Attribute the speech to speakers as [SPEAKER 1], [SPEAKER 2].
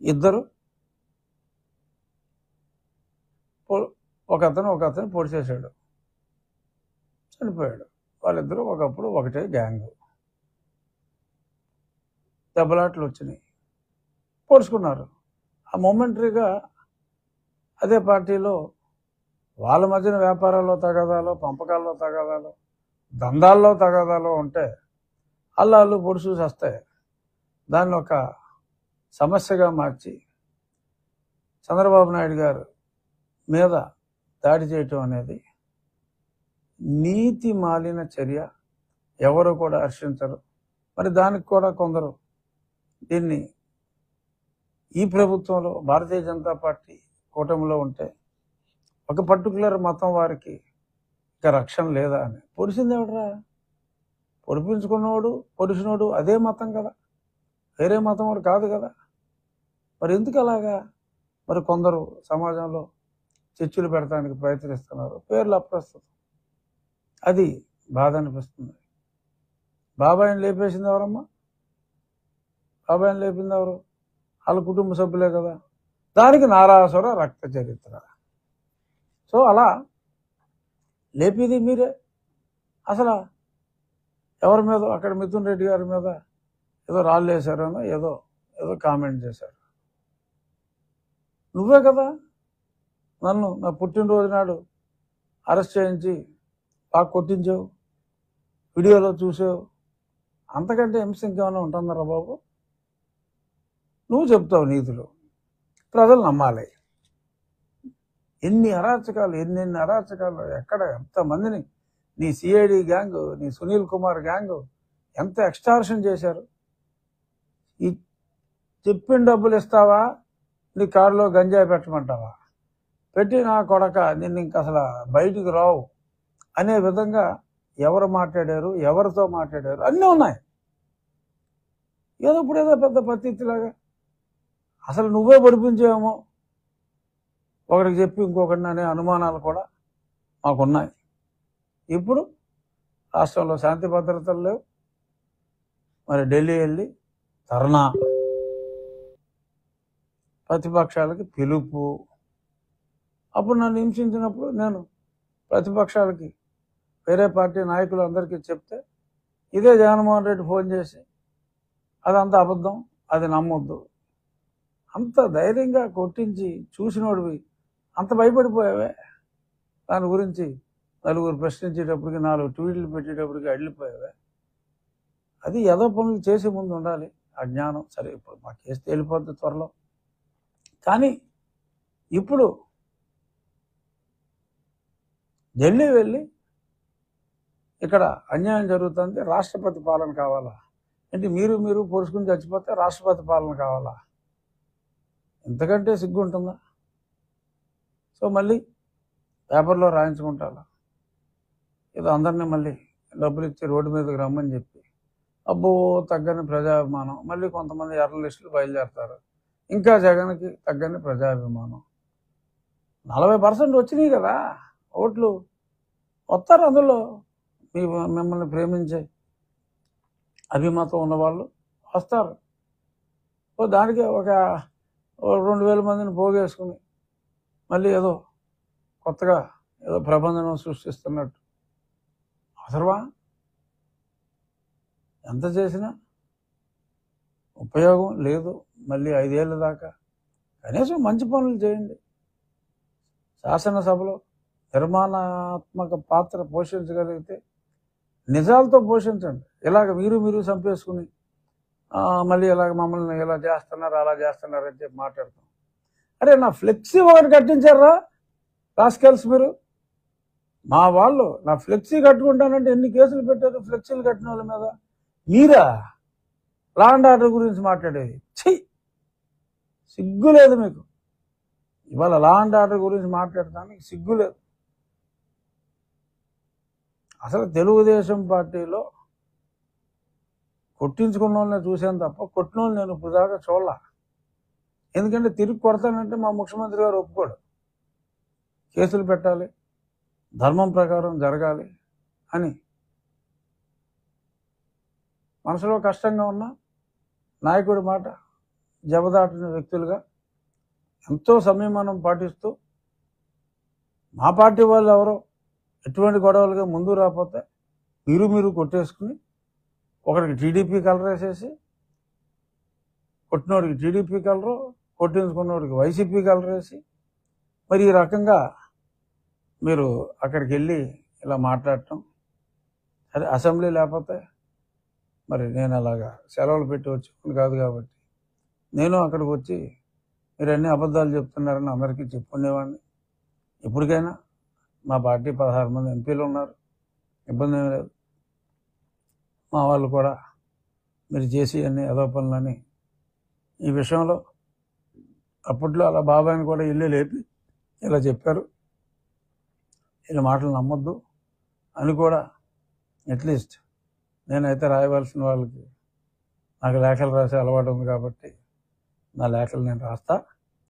[SPEAKER 1] ఇద్దరు ఒకతను పొడి చేశాడు, చనిపోయాడు. వాళ్ళిద్దరూ ఒకప్పుడు ఒకటే గ్యాంగ్, దెబ్బలాట్లు వచ్చినాయి, పొడుచుకున్నారు. ఆ మొమెంటరీగా అదే పార్టీలో వాళ్ళ మధ్యన వ్యాపారాల్లో తగాదాలో, పంపకాల్లో తగాదాలో, దందాల్లో తగాదాలో ఉంటే అల్లాళ్ళు పొడి చూసి వస్తాయి. దాన్ని ఒక సమస్యగా మార్చి చంద్రబాబు నాయుడు గారు మీద దాడి చేయటం అనేది నీతి మాలిన చర్య. ఎవరు కూడా హర్షించరు. మరి దానికి కూడా కొందరు దీన్ని ఈ ప్రభుత్వంలో భారతీయ జనతా పార్టీ కూటమిలో ఉంటే ఒక పర్టికులర్ మతం వారికి ఇక రక్షణ లేదా అని. పొడిచింది ఎవడరా? పొడిపించుకున్నవాడు పొడిచినోడు అదే మతం కదా, వేరే మతం వాడు కాదు కదా. మరి ఎందుకు అలాగా? మరి కొందరు సమాజంలో చిచ్చులు పెడతానికి ప్రయత్నిస్తున్నారు, పేర్లు అప్రస్తుతం. అది బాధ అనిపిస్తుంది. బాబాయిని లేపేసింది ఎవరమ్మా? బాబాయిని లేపింది ఎవరు? వాళ్ళ కుటుంబ సభ్యులే కదా. దానికి నారాసుర రక్త చరిత్ర. సో అలా లేపేది మీరే. అసలు ఎవరి మీద, అక్కడ మిథున్ రెడ్డి గారి మీద ఏదో రాళ్ళు వేశారనో ఏదో ఏదో కామెంట్ చేశారు. నువ్వే కదా నన్ను నా పుట్టినరోజు నాడు అరెస్ట్ చేయించి బాగా కొట్టించావు, వీడియోలో చూసావు. అంతకంటే హింస ఇంకేమైనా ఉంటుందరా బాబు? నువ్వు చెప్తావు నీతులు, ప్రజలు నమ్మాలి. ఎన్ని అరాచకాలు, ఎన్నెన్ని అరాచకాలు, ఎక్కడ ఎంతమందిని నీ సిఐడి గ్యాంగ్, నీ సునీల్ కుమార్ గ్యాంగ్ ఎంత ఎక్స్టార్షన్ చేశారు. ఈ చెప్పిన డబ్బులు ఇస్తావా, నీ కారులో గంజాయి పెట్టమంటావా, పెట్టి నా కొడక నిన్ను ఇంక అసలు బయటికి రావు అనే విధంగా ఎవరు మాట్లాడారు, ఎవరితో మాట్లాడారు అన్నీ ఉన్నాయి. ఏదో ఇప్పుడు ఏదో పెద్ద పత్తిలాగా అసలు నువ్వే పొడిపించేమో ఒకరికి చెప్పి ఇంకొకరిని అనే అనుమానాలు కూడా మాకున్నాయి. ఇప్పుడు రాష్ట్రంలో శాంతి భద్రతలు లేవు, మరి ఢిల్లీ వెళ్ళి ధర్నా, ప్రతిపక్షాలకి పిలుపు. అప్పుడు నన్ను హింసించినప్పుడు నేను ప్రతిపక్షాలకి వేరే పార్టీ నాయకులు అందరికీ చెప్తే ఇదే జగన్మోహన్ రెడ్డి ఫోన్ చేసి అదంతా అబద్ధం, అది నమ్మొద్దు, అంత ధైర్యంగా కొట్టించి చూసినోడివి అంత భయపడిపోయావే. దాని గురించి నలుగురు ప్రశ్నించేటప్పటికి, 4 ట్వీట్లు పెట్టేటప్పటికి అడిలిపోయావే. అది ఏదో పనులు చేసే ముందు ఉండాలి ఆ జ్ఞానం. సరే ఇప్పుడు మా కేసు తేలిపోద్ది త్వరలో. కానీ ఇప్పుడు ఢిల్లీ వెళ్ళి ఇక్కడ అన్యాయం జరుగుతుంది, రాష్ట్రపతి పాలన కావాలా అంటే మీరు పొడుచుకుని చచ్చిపోతే రాష్ట్రపతి పాలన కావాలా? ఎంతకంటే సిగ్గు ఉంటుందా? సో మళ్ళీ పేపర్లో రాయించుకుంటారా, ఏదో అందరినీ మళ్ళీ డబ్బులు ఇచ్చి రోడ్డు మీదకి రమ్మని చెప్పి అబ్బో తగ్గని ప్రజాభిమానం. మళ్ళీ కొంతమంది ఎర్ర లిస్టులు బయలుదేరతారు, ఇంకా జగన్కి తగ్గని ప్రజాభిమానం. 40% వచ్చినాయి కదా ఓట్లు, వస్తారు అందులో. మిమ్మల్ని ప్రేమించే అభిమతం ఉన్నవాళ్ళు వస్తారు. దానికి ఒక 2000 మందిని పోగేసుకుని మళ్ళీ ఏదో కొత్తగా ఏదో ప్రబంధనం సృష్టిస్తున్నట్టు అవసరమా? ఎంత చేసినా ఉపయోగం లేదు. మళ్ళీ 5 ఏళ్ళ దాకా కనీసం మంచి పనులు చేయండి. శాసనసభలో నిర్మాణాత్మక పాత్ర పోషించగలిగితే నిజాలతో పోషించండి. ఇలాగ మీరు చంపేసుకుని మళ్ళీ ఇలాగ మమ్మల్ని ఇలా చేస్తున్నారు అలా చేస్తున్నారు అని చెప్పి మాట్లాడతాం. అరే నా ఫ్లెక్సీ ఒకటి కట్టించారా రాస్కెల్స్ మీరు? మా వాళ్ళు నా ఫ్లెక్సీ కట్టుకుంటానంటే ఎన్ని కేసులు పెట్టారు ఫ్లెక్సీలు కట్టిన వాళ్ళ మీద. మీరా లా అండ్ ఆర్డర్ గురించి మాట్లాడేది? సిగ్గు లేదు మీకు. ఇవాళ లా అండ్ ఆర్డర్ గురించి మాట్లాడటానికి సిగ్గు లేదు. అసలు తెలుగుదేశం పార్టీలో కొట్టించుకున్న వాళ్ళని చూశాను తప్ప కొట్టిన వాళ్ళు నేను ఇప్పుడు దాకా చూడాల. ఎందుకంటే తిరిగి కొడతానంటే మా ముఖ్యమంత్రి గారు ఒప్పుకోడు. కేసులు పెట్టాలి, ధర్మం ప్రకారం జరగాలి అని మనసులో కష్టంగా ఉన్న నాయకుడి మాట జబదాటిన వ్యక్తులుగా ఎంతో సంయమనం పాటిస్తూ మా పార్టీ వాళ్ళు ఎవరో ఎటువంటి గొడవలుగా ముందు రాకపోతే మీరు కొట్టేసుకుని ఒకడికి టీడీపీ కలర్ వేసేసి కొట్టినోడికి టీడీపీ కలరు, కొట్టించుకున్నోడికి వైసీపీ కలర్ వేసి మరి ఈ రకంగా మీరు అక్కడికి వెళ్ళి ఇలా మాట్లాడటం, అదే అసెంబ్లీ లేకపోతే మరి నేను అలాగా సెలవులు పెట్టి వచ్చి కాదు కాబట్టి నేను అక్కడికి వచ్చి మీరు అన్ని అబద్ధాలు చెప్తున్నారని అందరికీ చెప్పుకునేవాడిని. ఇప్పటికైనా మా పార్టీ 16 మంది ఎంపీలు ఉన్నారు, ఇబ్బంది ఏమీ లేదు. మా వాళ్ళు కూడా మీరు చేసి అన్ని ఏదో పనులని ఈ విషయంలో అప్పట్లో అలా బాబాయిని కూడా ఇల్లు లేపి ఇలా చెప్పారు, వీళ్ళ మాటలు నమ్మొద్దు అని కూడా అట్లీస్ట్ నేనైతే రాయవలసిన వాళ్ళకి నాకు లేఖలు రాసే అలవాటు ఉంది కాబట్టి నా లేఖలు నేను రాస్తా.